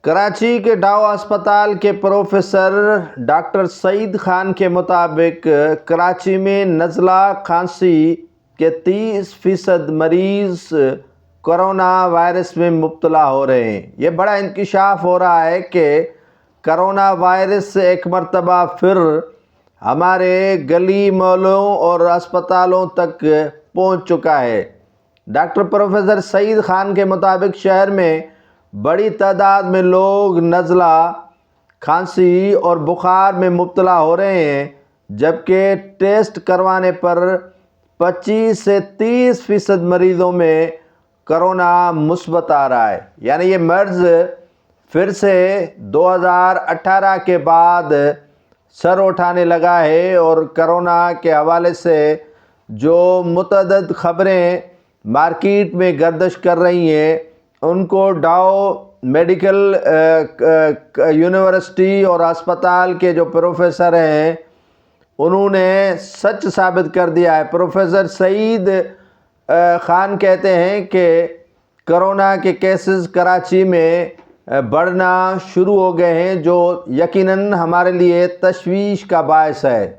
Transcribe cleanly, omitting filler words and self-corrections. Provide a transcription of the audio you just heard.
کراچی کے ڈاؤ اسپتال کے پروفیسر ڈاکٹر سعید خان کے مطابق کراچی میں نزلہ کھانسی کے 30% مریض کرونا وائرس میں مبتلا ہو رہے ہیں۔ یہ بڑا انکشاف ہو رہا ہے کہ کرونا وائرس ایک مرتبہ پھر ہمارے گلی محلوں اور اسپتالوں تک پہنچ چکا ہے۔ ڈاکٹر پروفیسر سعید خان کے مطابق شہر میں بڑی تعداد میں لوگ نزلہ کھانسی اور بخار میں مبتلا ہو رہے ہیں، جبکہ ٹیسٹ کروانے پر 25 سے 30% مریضوں میں کرونا مثبت آ رہا ہے۔ یعنی یہ مرض پھر سے 2018 کے بعد سر اٹھانے لگا ہے، اور کرونا کے حوالے سے جو متعدد خبریں مارکیٹ میں گردش کر رہی ہیں، ان کو ڈاؤ میڈیکل یونیورسٹی اور اسپتال کے جو پروفیسر ہیں انہوں نے سچ ثابت کر دیا ہے۔ پروفیسر سعید خان کہتے ہیں کہ کرونا کے کیسز کراچی میں بڑھنا شروع ہو گئے ہیں، جو یقیناً ہمارے لیے تشویش کا باعث ہے۔